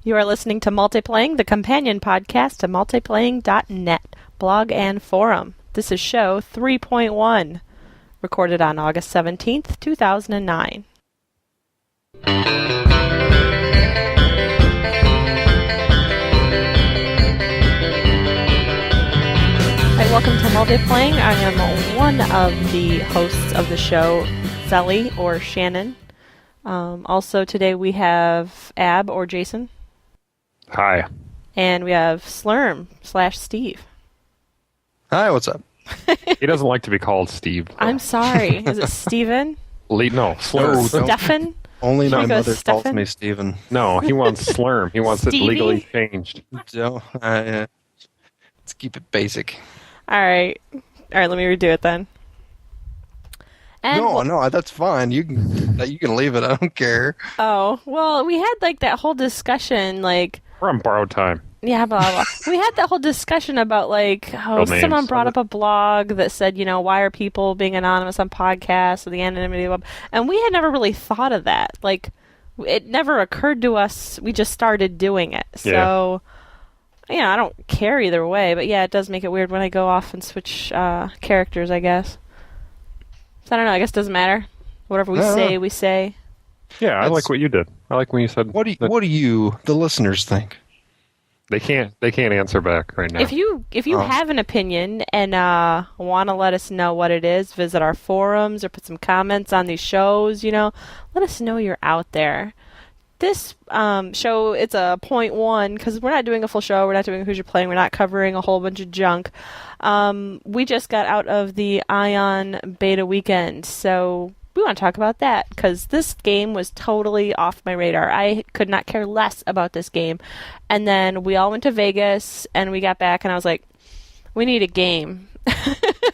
You are listening to Multiplaying, the companion podcast to multiplaying.net, blog and forum. This is show 3.1, recorded on August 17th, 2009. Welcome to Multiplaying. I am one of the hosts of the show, Zelly or Shannon. Also today we have Ab or Jason. Hi. And we have Slurm/Steve. Hi, what's up? He doesn't like to be called Steve. Though. I'm sorry. Is it Steven? No, Slurm. Stefan? Only my mother Stefan? calls me Steven. No, he wants Slurm. He wants it legally changed. So, let's keep it basic. All right, let me redo it then. And No, that's fine. You can leave it. I don't care. Oh, well, we had like that whole discussion, like We're on borrowed time. yeah, blah blah. We had that whole discussion about like how someone brought up a blog that said, you know, why are people being anonymous on podcasts or the anonymity, blah, blah, and we had never really thought of that. Like, it never occurred to us. We just started doing it. So. Yeah. I don't care either way, but yeah, it does make it weird when I go off and switch characters, I guess. So I don't know, I guess it doesn't matter. Whatever we say, we say. Yeah, I like what you did. I like when you said... What do you, the listeners, think? They can't answer back right now. If you have an opinion and want to let us know what it is, visit our forums or put some comments on these shows, let us know you're out there. This show, it's a 0.1, because we're not doing a full show, we're not doing Who's You're Playing, we're not covering a whole bunch of junk. We just got out of the Aion beta weekend, so we want to talk about that, because this game was totally off my radar. I could not care less about this game. And then we all went to Vegas, and we got back, and I was like, we need a game.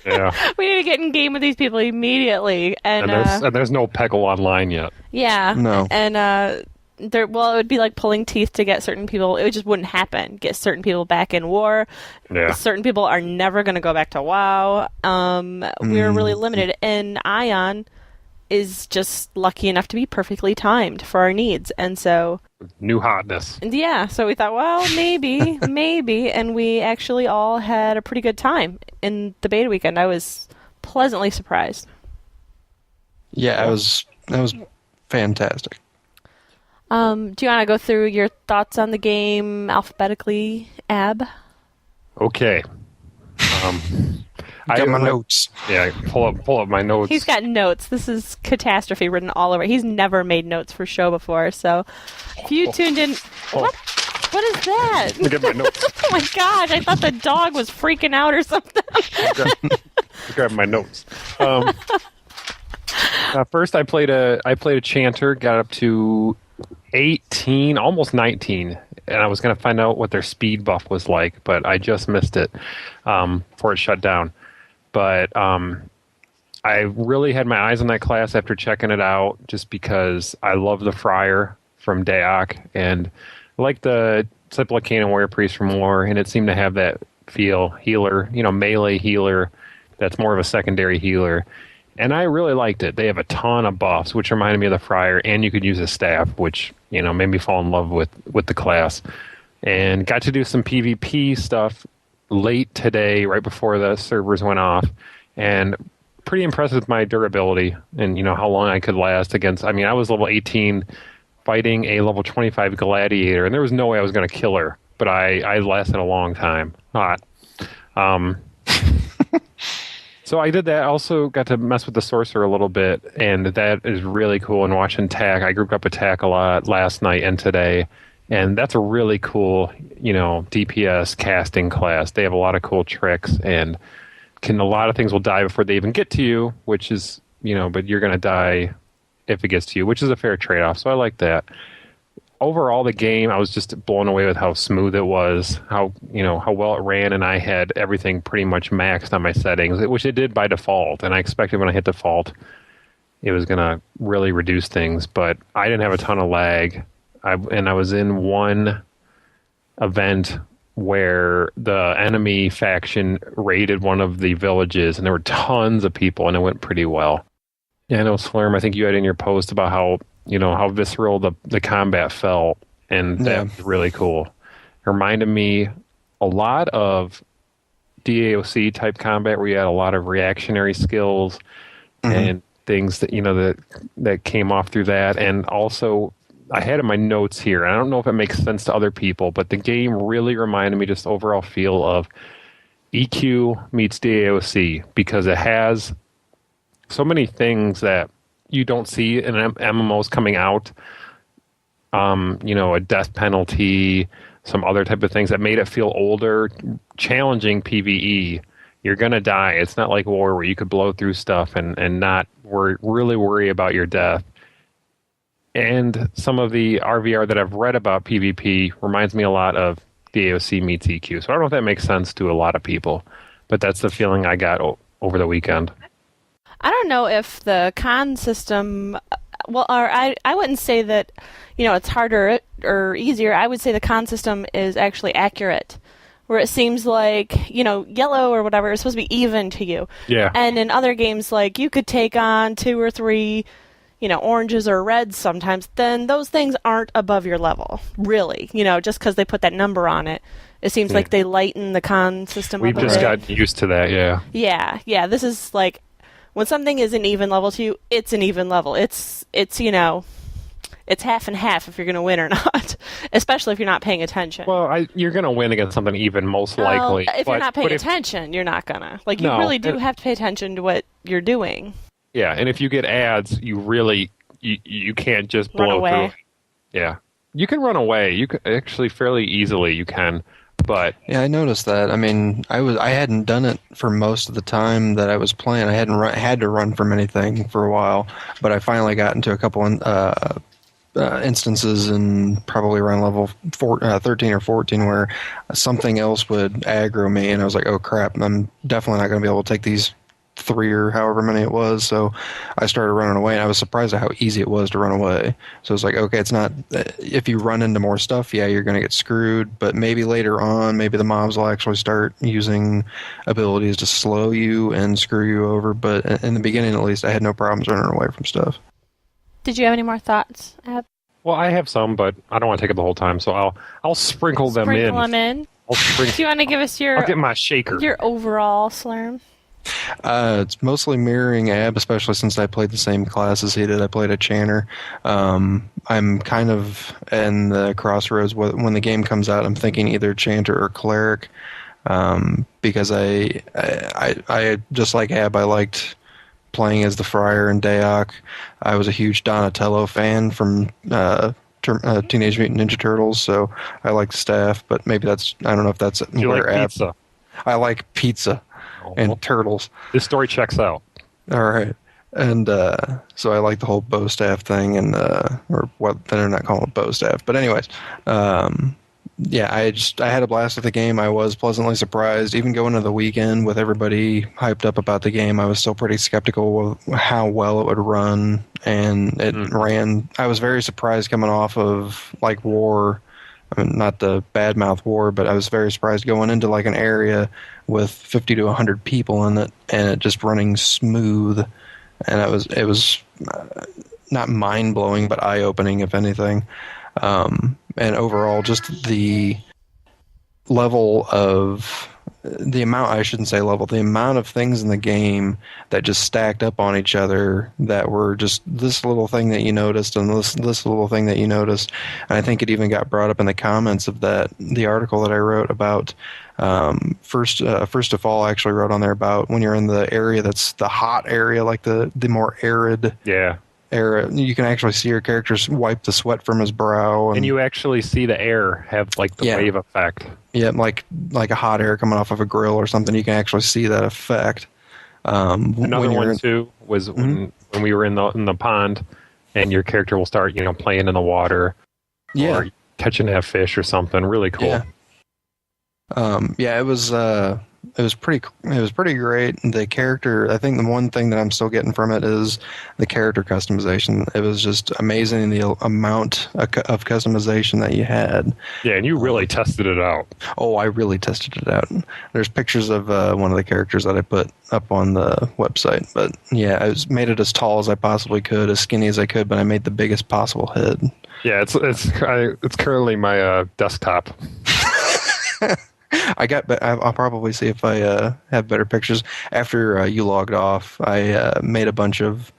Yeah. We need to get in game with these people immediately. And there's no Peggle online yet. Yeah. No. And... it would be like pulling teeth to get certain people. It just wouldn't happen. Get certain people back in war. Yeah. Certain people are never going to go back to WoW. We're really limited. And Aion is just lucky enough to be perfectly timed for our needs. And so... New hotness. Yeah, so we thought, well, maybe. And we actually all had a pretty good time in the beta weekend. I was pleasantly surprised. Yeah, that was fantastic. Do you want to go through your thoughts on the game alphabetically, Ab? Okay. I got my notes. Yeah, pull up my notes. He's got notes. This is catastrophe written all over. He's never made notes for show before, so if you tuned in... What is that? Look at my notes. Oh my gosh, I thought the dog was freaking out or something. Grab my notes. First, I played a chanter, got up to 18, almost 19, and I was going to find out what their speed buff was like, but I just missed it before it shut down. But I really had my eyes on that class after checking it out, just because I love the Friar from Daok, and I like the Disciple of Cain and Warrior Priest from War, and it seemed to have that feel, healer, melee healer that's more of a secondary healer. And I really liked it. They have a ton of buffs, which reminded me of the Friar, and you could use a staff, which, made me fall in love with the class. And got to do some PvP stuff late today, right before the servers went off, and pretty impressed with my durability and, how long I could last against... I was level 18 fighting a level 25 gladiator, and there was no way I was going to kill her, but I lasted a long time. So I did that. I also got to mess with the Sorcerer a little bit, and that is really cool. And watching TAC, I grouped up with TAC a lot last night and today, and that's a really cool, DPS casting class. They have a lot of cool tricks, and a lot of things will die before they even get to you, which is, but you're going to die if it gets to you, which is a fair trade-off. So I like that. Overall, the game, I was just blown away with how smooth it was, how well it ran, and I had everything pretty much maxed on my settings, which it did by default. And I expected when I hit default, it was going to really reduce things, but I didn't have a ton of lag. I was in one event where the enemy faction raided one of the villages, and there were tons of people, and it went pretty well. Yeah, I know, Slurm, I think you had in your post about how, how visceral the combat felt. and Yeah. that was really cool. It reminded me a lot of DAOC type combat, where you had a lot of reactionary skills and things that that came off through that. And also, I had in my notes here, and I don't know if it makes sense to other people, but the game really reminded me, just overall feel of EQ meets DAOC, because it has so many things that you don't see in MMOs coming out. A death penalty, some other type of things that made it feel older, challenging PvE. You're going to die. It's not like War, where you could blow through stuff and not really worry about your death. And some of the RVR that I've read about PvP reminds me a lot of DAOC meets EQ. So I don't know if that makes sense to a lot of people, but that's the feeling I got over the weekend. I don't know if the con system, or I wouldn't say that, it's harder or easier. I would say the con system is actually accurate, where it seems like, yellow or whatever is supposed to be even to you. Yeah. And in other games, like, you could take on 2 or 3, oranges or reds sometimes, then those things aren't above your level, really, just because they put that number on it. It seems like they lighten the con system We've up a just bit. got used to that, yeah. Yeah, this is like, when something is an even level to you, it's an even level. It's half and half if you're going to win or not, especially if you're not paying attention. Well, you're going to win against something even, most likely. If you're not paying attention, you're not going to. Like, you No, really do have to pay attention to what you're doing. Yeah, and if you get ads, you can't just Run blow away. through. Yeah. You can run away. You can actually fairly easily, you can. But Yeah, I noticed that. I mean, I hadn't done it for most of the time that I was playing. I hadn't had to run from anything for a while, but I finally got into a couple instances, and probably around level 13 or 14, where something else would aggro me, and I was like, oh crap, I'm definitely not going to be able to take these 3 or however many it was. So I started running away, and I was surprised at how easy it was to run away. So it's like, okay, it's not, if you run into more stuff, yeah, you're going to get screwed, but maybe later on, maybe the mobs will actually start using abilities to slow you and screw you over. But in the beginning, at least, I had no problems running away from stuff. Did you have any more thoughts, Ab? well, I have some, but I don't want to take up the whole time, so I'll sprinkle them in. Sprinkle them in. Do you want to give us I'll get my shaker. your overall slurm? It's mostly mirroring Ab, especially since I played the same class as he did. I played a Chanter. I'm kind of in the crossroads when the game comes out. I'm thinking either Chanter or Cleric, because I just like Ab. I liked playing as the Friar and Daok. I was a huge Donatello fan from Teenage Mutant Ninja Turtles, so I like Staff. But maybe I don't know if that's You where like Ab. pizza. I like pizza and turtles. This story checks out. All right. And so I like the whole bow staff thing, and or what they're not calling it bow staff. But anyways, yeah, I had a blast with the game. I was pleasantly surprised. Even going into the weekend with everybody hyped up about the game, I was still pretty skeptical of how well it would run, and it ran. I was very surprised coming off of like War. I mean, not the badmouth War, but I was very surprised going into like an area with 50 to 100 people in it, and it just running smooth. And it was not mind blowing, but eye opening, if anything. And overall, just the amount of things in the game that just stacked up on each other, that were just this little thing that you noticed and this little thing that you noticed. And I think it even got brought up in the comments of the article that I wrote about First of All. I actually wrote on there about when you're in the area that's the hot area, like the more arid area, you can actually see your characters wipe the sweat from his brow, and you actually see the air have like the wave effect. Yeah, like a hot air coming off of a grill or something. You can actually see that effect. Another one too was when we were in the pond, and your character will start playing in the water, or catching that fish or something. Really cool. It was pretty great. The character, I think the one thing that I'm still getting from it is the character customization. It was just amazing, the amount of customization that you had. Yeah, and you really tested it out. Oh, I really tested it out. There's pictures of one of the characters that I put up on the website. But yeah, I made it as tall as I possibly could, as skinny as I could, but I made the biggest possible head. Yeah, it's currently my desktop. I'll probably see if I have better pictures. After you logged off, I made a bunch of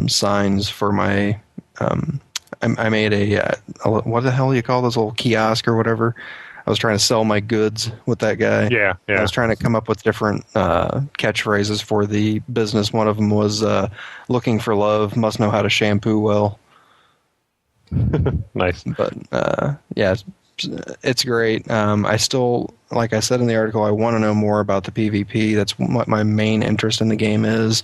signs for my. I made what the hell do you call this little kiosk or whatever? I was trying to sell my goods with that guy. Yeah, I was trying to come up with different catchphrases for the business. One of them was "Looking for love, must know how to shampoo well." Nice. But yeah, it's great. I still, like I said in the article, I want to know more about the PvP. That's what my main interest in the game is.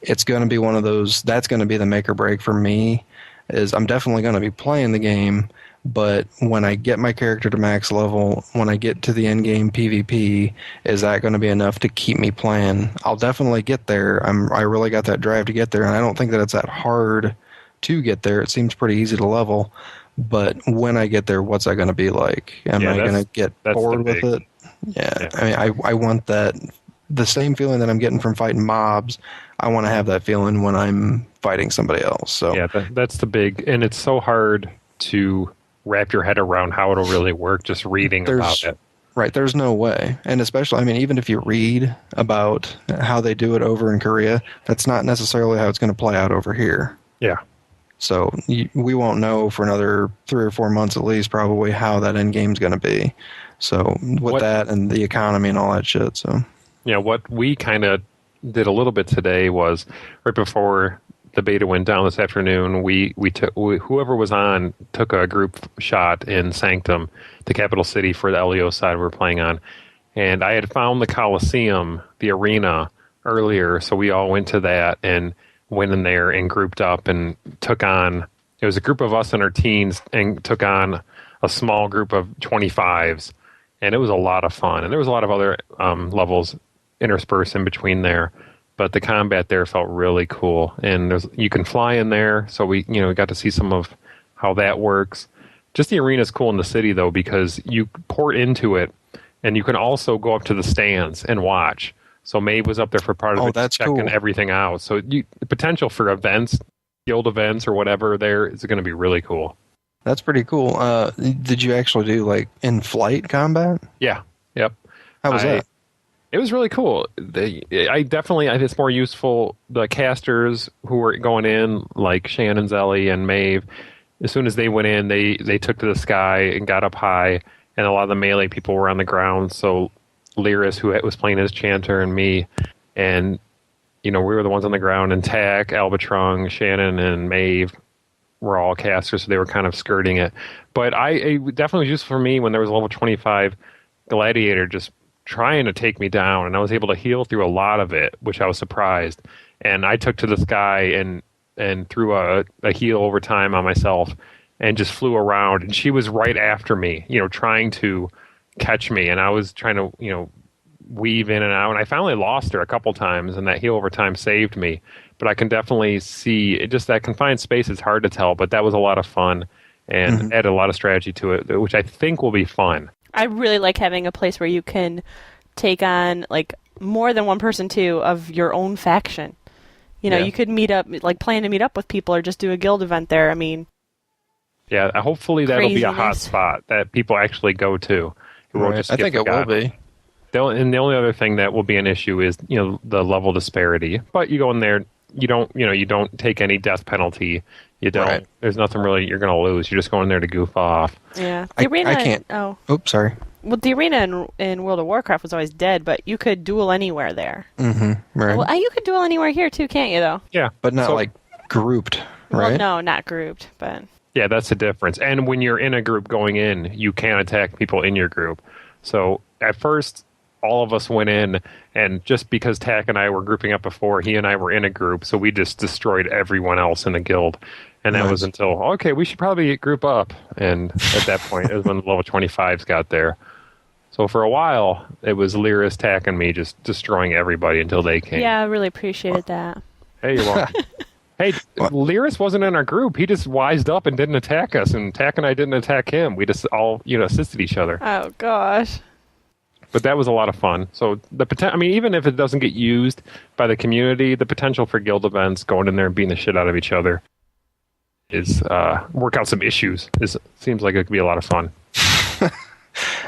It's going to be one of those. That's going to be the make or break for me. Is I'm definitely going to be playing the game, but when I get my character to max level, when I get to the end game PvP, is that going to be enough to keep me playing? I'll definitely get there. I really got that drive to get there, and I don't think that it's that hard to get there. It seems pretty easy to level, but when I get there, what's that going to be like? Am I going to get bored with it? Yeah, I mean, I want that, the same feeling that I'm getting from fighting mobs. I want to have that feeling when I'm fighting somebody else. So yeah, that's the big, and it's so hard to wrap your head around how it'll really work just reading about it. Right, there's no way. And especially, I mean, even if you read about how they do it over in Korea, that's not necessarily how it's going to play out over here. Yeah. So we won't know for another 3 or 4 months at least probably how that end game's going to be. So with that and the economy and all that shit. So yeah, what we kind of did a little bit today was right before the beta went down this afternoon, we took whoever was on took a group shot in Sanctum, the capital city for the LEO side we were playing on, and I had found the Coliseum, the arena earlier, so we all went to that and went in there and grouped up and took on. It was a group of us in our teens and took on a small group of 25s, and it was a lot of fun. And there was a lot of other levels interspersed in between there, but the combat there felt really cool. And you can fly in there, so we got to see some of how that works. Just the arena is cool in the city though, because you port into it, and you can also go up to the stands and watch. So Maeve was up there for part of it, that's checking cool. everything out. So the potential for events, guild events or whatever there is going to be really cool. that's pretty cool. Did you actually do like in-flight combat? Yeah. Yep. How was that? It was really cool. I think it's more useful. The casters who were going in, like Shannon, Zelly, and Maeve, as soon as they went in, they took to the sky and got up high, and a lot of the melee people were on the ground. So Lyris, who was playing as Chanter, and me, and we were the ones on the ground, and Tack, Albatrong, Shannon, and Maeve were all casters, so they were kind of skirting it. But it definitely was useful for me when there was a level 25 gladiator just trying to take me down, and I was able to heal through a lot of it, which I was surprised. And I took to the sky and threw a heal over time on myself and just flew around, and she was right after me, trying to catch me, and I was trying to weave in and out, and I finally lost her a couple times, and that heal over time saved me. But I can definitely see just that confined space is hard to tell, but that was a lot of fun and added a lot of strategy to it, which I think will be fun. I really like having a place where you can take on like more than one person too of your own faction. You could meet up, like plan to meet up with people or just do a guild event there. I mean, yeah, hopefully that'll be a hot craziness. spot that people actually go to. Right. I think it will be. And the only other thing that will be an issue is the level disparity. But you go in there, you don't take any death penalty. You don't. Right. There's nothing really you're going to lose. You're just going there to goof off. Yeah, I can't. Oops, sorry. Well, the arena in World of Warcraft was always dead, but you could duel anywhere there. Mm-hmm. Right. Well, you could duel anywhere here too, can't you? Though. Yeah, but not like grouped, right? Well, no, not grouped, but. Yeah, that's the difference. And when you're in a group going in, you can't attack people in your group. So at first, all of us went in, and just because Tack and I were grouping up before, he and I were in a group, so we just destroyed everyone else in the guild. And that was until, okay, we should probably group up. And at that point, it was when the level 25s got there. So for a while, it was Lyris, Tack, and me just destroying everybody until they came. Yeah, I really appreciated that. Hey, you're welcome. Hey, Lyris wasn't in our group. He just wised up and didn't attack us, and Tack and I didn't attack him. We just all, assisted each other. Oh, gosh. But that was a lot of fun. So even if it doesn't get used by the community, the potential for guild events, going in there and beating the shit out of each other, is work out some issues. Seems like it could be a lot of fun.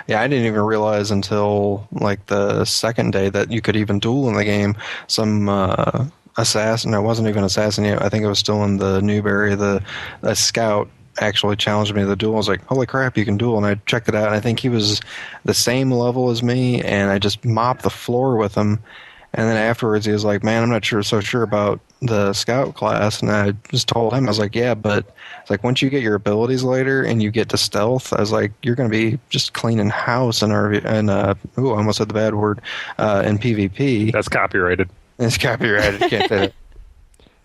Yeah, I didn't even realize until like the second day that you could even duel in the game. Some assassin, it wasn't even assassin yet. I think it was still in the noob area. The scout actually challenged me to the duel. I was like, holy crap, you can duel. And I checked it out, and I think he was the same level as me, and I just mopped the floor with him. And then afterwards, he was like, man, I'm not so sure about the scout class. And I just told him, I was like, yeah, but it's like once you get your abilities later and you get to stealth, I was like, you're going to be just cleaning house in I almost said the bad word, in PvP. That's copyrighted. It's copyrighted. You can't say that.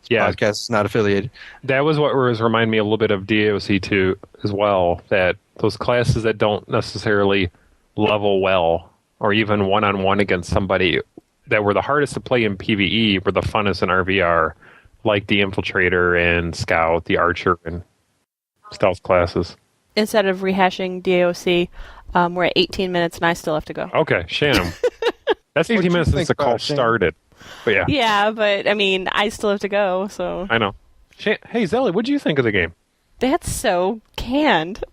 Yeah, Podcast is not affiliated. that was what was reminding me a little bit of DOC 2 as well, that those classes that don't necessarily level well or even one-on-one against somebody that were the hardest to play in PvE were the funnest in RVR, like the Infiltrator and Scout, the Archer, and Stealth classes. Instead of rehashing DOC, we're at 18 minutes and I still have to go. Okay, Shannon. That's 18 minutes since the call started. But yeah. Yeah, but I mean, I still have to go, so. I know. Hey, Zelly, what did you think of the game? That's so canned.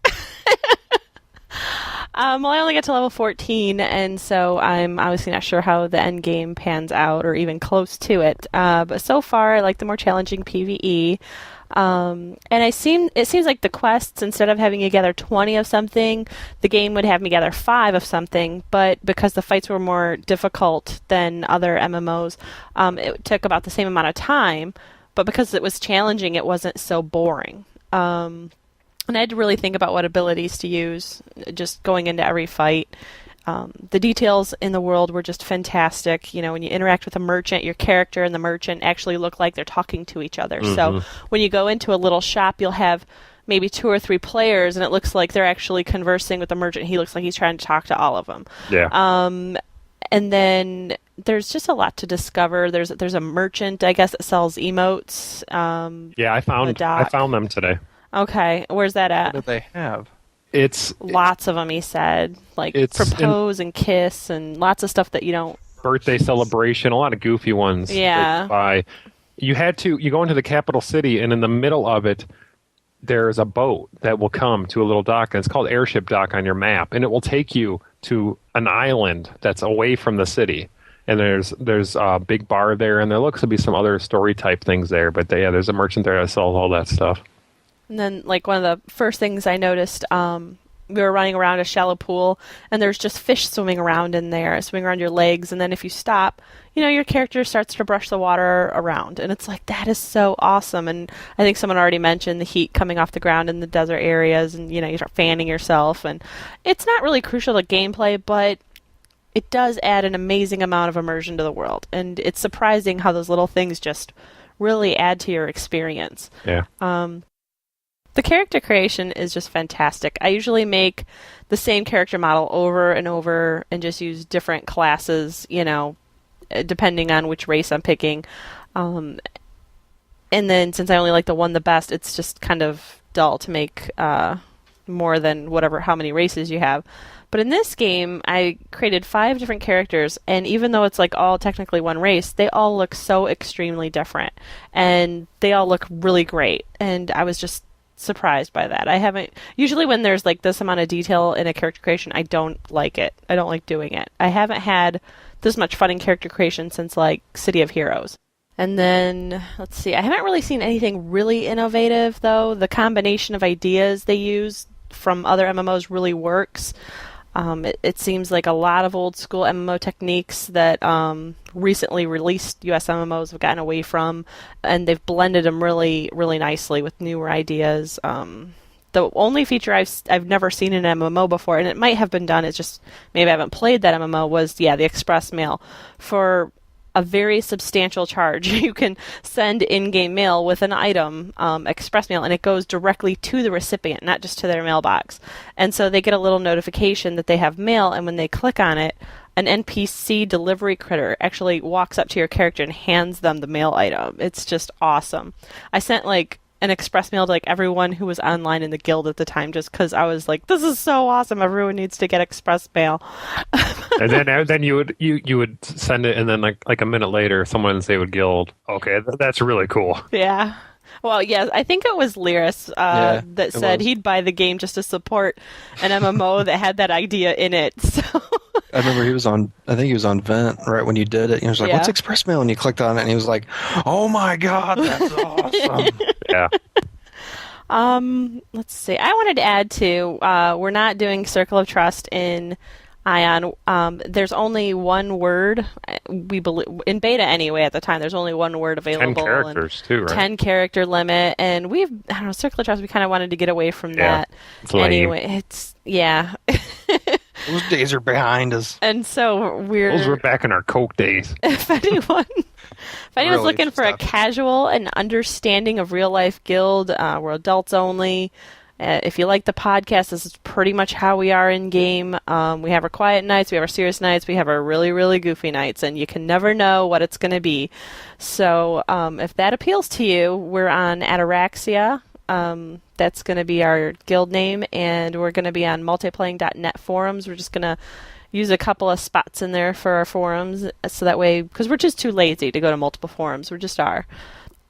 Well, I only get to level 14, and so I'm obviously not sure how the end game pans out, or even close to it. But so far, I like the more challenging PvE. And it seems like the quests, instead of having you gather 20 of something, the game would have me gather 5 of something. But because the fights were more difficult than other MMOs, it took about the same amount of time. But because it was challenging, it wasn't so boring. And I had to really think about what abilities to use, just going into every fight. The details in the world were just fantastic. You know, when you interact with a merchant, your character and the merchant actually look like they're talking to each other. Mm-hmm. So when you go into a little shop, you'll have maybe 2 or 3 players, and it looks like they're actually conversing with the merchant. He looks like he's trying to talk to all of them. Yeah. And then there's just a lot to discover. There's a merchant, I guess, that sells emotes. Yeah, I found them today. Okay, where's that at? What do they have? It's Lots of them, he said. Like propose and kiss and lots of stuff that you don't. birthday celebration, a lot of goofy ones. Yeah. You go into the capital city, and in the middle of it, there's a boat that will come to a little dock, and it's called Airship Dock on your map, and it will take you to an island that's away from the city. And there's a big bar there, and there looks to be some other story type things there. But there's a merchant there that sells all that stuff. And then, like, one of the first things I noticed, we were running around a shallow pool, and there's just fish swimming around in there, swimming around your legs. And then if you stop, your character starts to brush the water around. And it's like, that is so awesome. And I think someone already mentioned the heat coming off the ground in the desert areas, and, you start fanning yourself. And it's not really crucial to gameplay, but it does add an amazing amount of immersion to the world. And it's surprising how those little things just really add to your experience. Yeah. The character creation is just fantastic. I usually make the same character model over and over and just use different classes, depending on which race I'm picking. And then since I only like the one the best, it's just kind of dull to make more than how many races you have. But in this game, I created 5 different characters, and even though it's like all technically one race, they all look so extremely different. And they all look really great. And I was just surprised by that. Usually when there's like this amount of detail in a character creation, I don't like it. I don't like doing it. I haven't had this much fun in character creation since like City of Heroes. And then, let's see, I haven't really seen anything really innovative though. The combination of ideas they use from other MMOs really works. It seems like a lot of old school MMO techniques that recently released US MMOs have gotten away from, and they've blended them really, really nicely with newer ideas. The only feature I've never seen in an MMO before, and it might have been done, it's just maybe I haven't played that MMO, was the express mail. For a very substantial charge, you can send in-game mail with an item, express mail, and it goes directly to the recipient, not just to their mailbox. And so they get a little notification that they have mail, and when they click on it, an NPC delivery critter actually walks up to your character and hands them the mail item. It's just awesome. I sent like an express mail to like everyone who was online in the guild at the time, just because I was like, this is so awesome. Everyone needs to get express mail. And then you would send it, and then like a minute later, someone would say would guild. Okay, that's really cool. Yeah. Well, yes, I think it was Lyris Yeah, that it said was. he'd buy the game just to support an MMO that had that idea in it. So, I remember he was on. I think he was on Vent right when you did it. He was like, yeah. "What's Express Mail?" And you clicked on it, and he was like, "Oh my god, that's awesome!" Yeah. Let's see. I wanted to add too. We're not doing Circle of Trust in Aion. There's only one word. We believe in beta anyway. At the time, there's only one word 10 available. characters, too, right? 10 character limit, and I don't know, Circle of Trust. We kind of wanted to get away from that. It's lame. Anyway, yeah. Those days are behind us. And so Those were back in our Coke days. if anyone's Really, looking for a stop it. casual and understanding of real life guild, we're adults only. If you like the podcast, this is pretty much how we are in game. We have our quiet nights, we have our serious nights, we have our really, really goofy nights, and you can never know what it's going to be. So if that appeals to you, we're on Ataraxia. That's going to be our guild name, and we're going to be on multiplaying.net forums. We're just going to use a couple of spots in there for our forums, so that way, because we're just too lazy to go to multiple forums. We just are.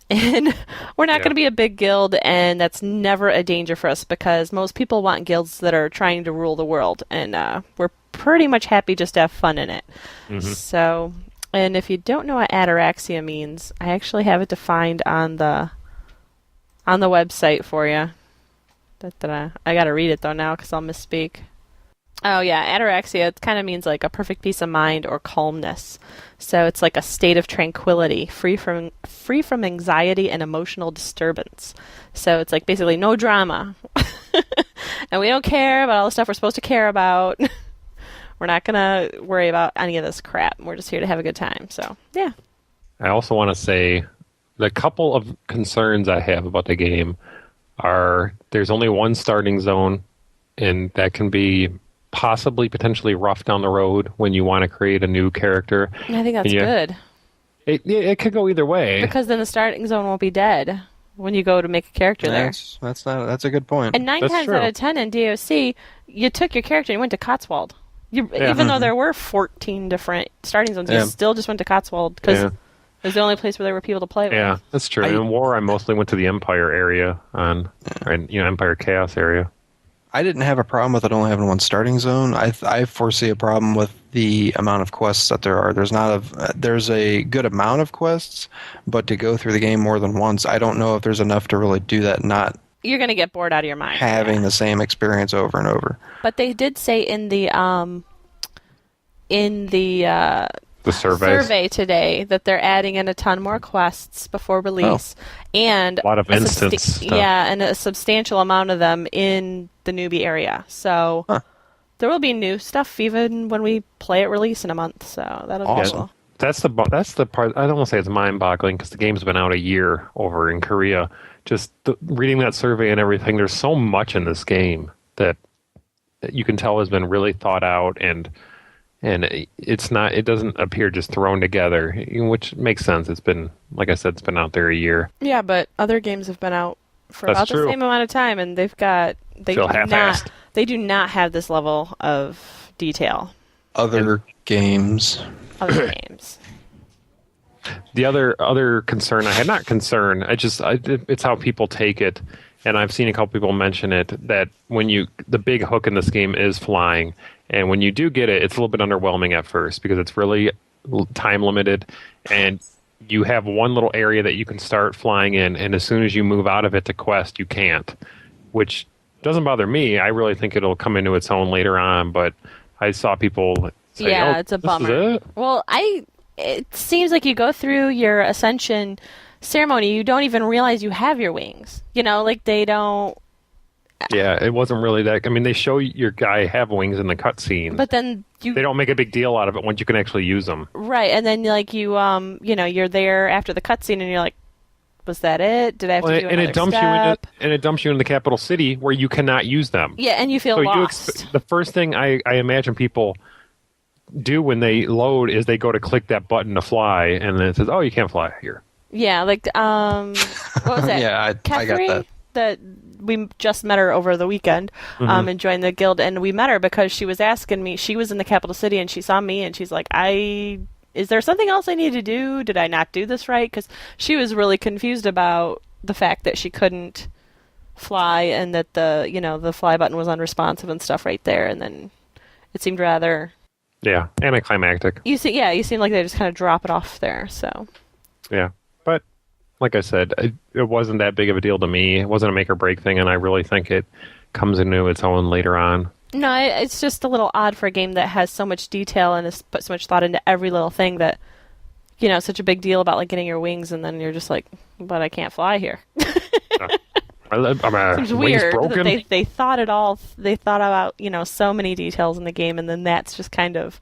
And we're not going to be a big guild, and that's never a danger for us, because most people want guilds that are trying to rule the world, and we're pretty much happy just to have fun in it. So, and if you don't know what ataraxia means, I actually have it defined on the website for you. I got to read it though now because I'll misspeak. Oh yeah, ataraxia, it kind of means like a perfect peace of mind or calmness. So it's like a state of tranquility, free from anxiety and emotional disturbance. So it's like basically no drama. And we don't care about all the stuff we're supposed to care about. We're not going to worry about any of this crap. We're just here to have a good time. So, yeah. I also want to say the couple of concerns I have about the game are there's only one starting zone, and that can be potentially rough down the road when you want to create a new character. I think that's good. It could go either way. Because then the starting zone won't be dead when you go to make a character there. That's a good point. And 9 That's times true. out of 10 in DOC, you took your character and you went to Cotswold. Even though there were 14 different starting zones, you still just went to Cotswold because it was the only place where there were people to play with. Yeah, that's true. In War, I mostly went to the Empire area Empire Chaos area. I didn't have a problem with it only having one starting zone. I foresee a problem with the amount of quests that there are. There's a good amount of quests, but to go through the game more than once, I don't know if there's enough to really do that. You're going to get bored out of your mind. Having the same experience over and over. But they did say in the survey today that they're adding in a ton more quests before release, and a lot of instance stuff. and a substantial amount of them in the newbie area. So there will be new stuff even when we play it release in a month. So that'll be Awesome. cool. That's the part. I don't want to say it's mind-boggling because the game's been out a year over in Korea. Just reading that survey and everything, there's so much in this game that you can tell has been really thought out, and it's not. It doesn't appear just thrown together, which makes sense. It's been, like I said, it's been out there a year. Yeah, but other games have been out for That's about true. the same amount of time, and they do not have this level of detail. Other games. Other games. The other concern I had, not concern, it's how people take it, and I've seen a couple people mention it, that the big hook in this game is flying, and when you do get it, it's a little bit underwhelming at first because it's really time limited, and you have one little area that you can start flying in, and as soon as you move out of it to quest, you can't, which doesn't bother me. I really think it'll come into its own later on, but I saw people say, It's a this bummer. is it? Well, it seems like you go through your ascension ceremony, you don't even realize you have your wings. Like they don't. Yeah, it wasn't really that. I mean, they show your guy have wings in the cutscene, But then they don't make a big deal out of it once you can actually use them. right, and then like you're there after the cutscene, and you're like, was that it? Did I have to do another step? It dumps you in the capital city where you cannot use them. Yeah, and you feel So lost. the first thing I imagine people do when they load is they go to click that button to fly, and then it says, "Oh, you can't fly here." Yeah, like what was that? Yeah, I got Kefri? That we just met her over the weekend and joined the guild, and we met her because she was asking me. She was in the capital city and she saw me and she's like, "Is there something else I need to do? Did I not do this right?" Because she was really confused about the fact that she couldn't fly and that the fly button was unresponsive and stuff right there, and then it seemed rather anticlimactic. You seem like they just kind of drop it off there. So yeah, but like I said, it wasn't that big of a deal to me. It wasn't a make or break thing, and I really think it comes into its own later on. No, it's just a little odd for a game that has so much detail and has put so much thought into every little thing that, it's such a big deal about like getting your wings, and then you're just like, but I can't fly here. Seems weird broken. That they thought it all. They thought about so many details in the game, and then that's just kind of.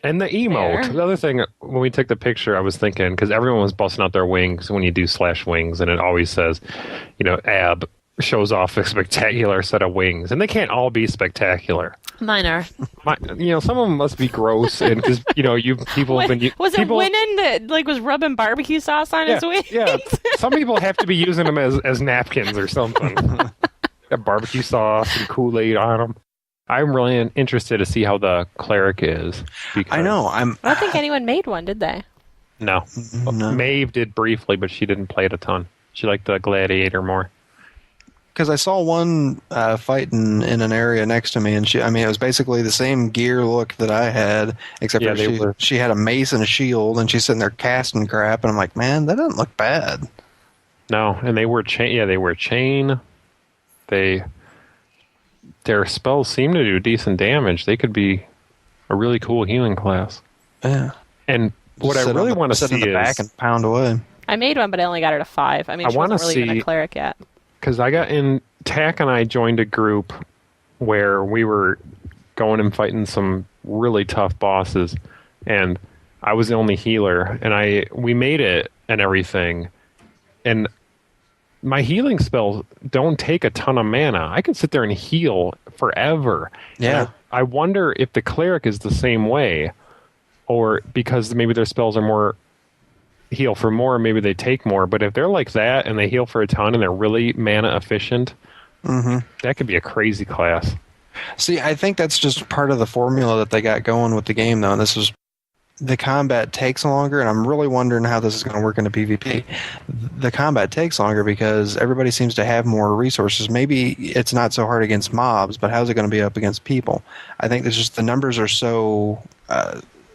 And the emote. There. The other thing, when we took the picture, I was thinking, because everyone was busting out their wings when you do /wings, and it always says, Ab shows off a spectacular set of wings, and they can't all be spectacular. Mine are. Some of them must be gross, and because people have been. Was it Winnan that was rubbing barbecue sauce on his wings? Yeah, some people have to be using them as napkins or something. Got barbecue sauce and Kool-Aid on them. I'm really interested to see how the cleric is. I know. I don't think anyone made one, did they? No. Maeve did briefly, but she didn't play it a ton. She liked the gladiator more. Because I saw one fighting in an area next to me, and it was basically the same gear look that I had, except for she had a mace and a shield, and she's sitting there casting crap, and I'm like, man, that doesn't look bad. No, and they wear chain. Yeah, they wear chain. Their spells seem to do decent damage. They could be a really cool healing class. Yeah. And what I really want to see sit in the back and pound away. I made one, but I only got her to 5. I mean, she wasn't really even a cleric yet. Because I got in, Tack and I joined a group where we were going and fighting some really tough bosses, and I was the only healer, and we made it and everything, and my healing spells don't take a ton of mana. I can sit there and heal forever. Yeah. I wonder if the cleric is the same way, or because maybe their spells are more heal for more, maybe they take more. But if they're like that and they heal for a ton and they're really mana efficient, that could be a crazy class. See, I think that's just part of the formula that they got going with the game, though. And the combat takes longer, and I'm really wondering how this is going to work into PvP. The combat takes longer because everybody seems to have more resources. Maybe it's not so hard against mobs, but how's it going to be up against people? I think it's just the numbers are so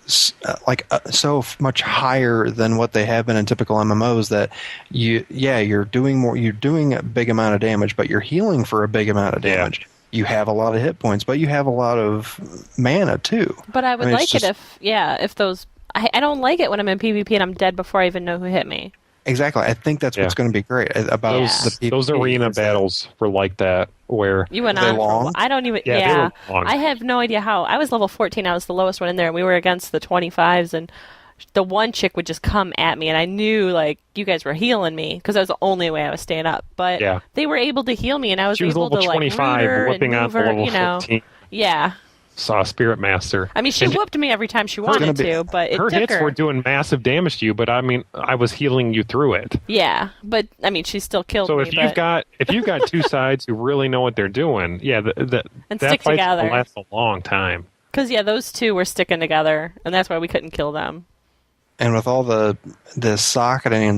so much higher than what they have been in typical MMOs that you're doing more. You're doing a big amount of damage, but you're healing for a big amount of damage. Yeah. You have a lot of hit points, but you have a lot of mana too. But I would like it if those. I don't like it when I'm in PvP and I'm dead before I even know who hit me. Exactly. I think that's what's going to be great about the PvP. Those arena battles were like that, where you went on. Long? I don't even. Yeah, they were long. I have no idea how. I was level 14. I was the lowest one in there, and we were against the 25s, and the one chick would just come at me, and I knew you guys were healing me because that was the only way I was staying up. But they were able to heal me, and I was able to 25, whipping out the level 15. Yeah. Saw Spirit Master. I mean, she whooped me every time she wanted to, but it her took hits were doing massive damage to you. But I mean, I was healing you through it. Yeah, but I mean, she still killed me. So if you've got two sides who really know what they're doing, and that stick fight together. will last a long time. Because those two were sticking together, and that's why we couldn't kill them. And with all the socketing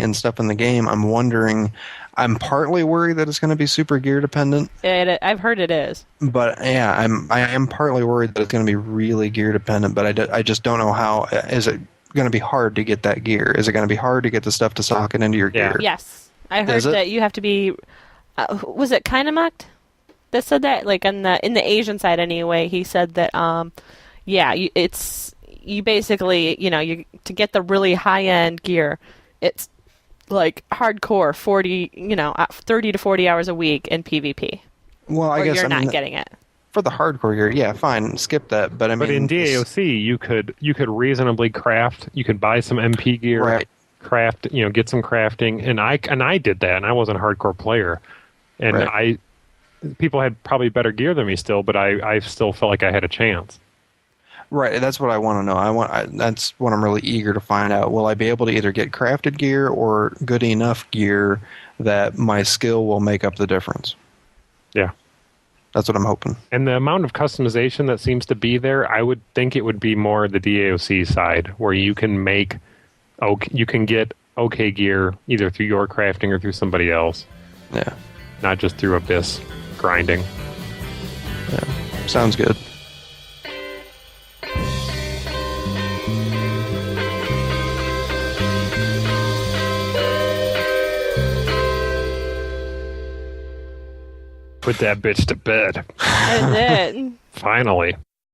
and stuff in the game, I'm wondering. I'm partly worried that it's going to be super gear dependent. I've heard it is. But yeah, I am partly worried that it's going to be really gear dependent. But I just don't know how. Is it going to be hard to get that gear? Is it going to be hard to get the stuff to socket into your gear? Yes, I heard that you have to be. Was it Kinemacht that said that? Like in the Asian side anyway, he said that. You basically you to get the really high end gear, it's like hardcore 30 to 40 hours a week in PvP. Well, I guess you're not getting it. For the hardcore gear, yeah, fine, skip that. But I mean, but in DAOC, you could reasonably craft. You could buy some MP gear, right. Craft, get some crafting, and I did that, and I wasn't a hardcore player, and right. People had probably better gear than me still, but I still felt like I had a chance. Right, that's what I want to know. That's what I'm really eager to find out. Will I be able to either get crafted gear or good enough gear that my skill will make up the difference? Yeah. That's what I'm hoping. And the amount of customization that seems to be there, I would think it would be more the DAOC side, where you can you can get okay gear, either through your crafting or through somebody else, Yeah. not just through Abyss grinding. Yeah. Sounds good. Put that bitch to bed. That is it. Finally.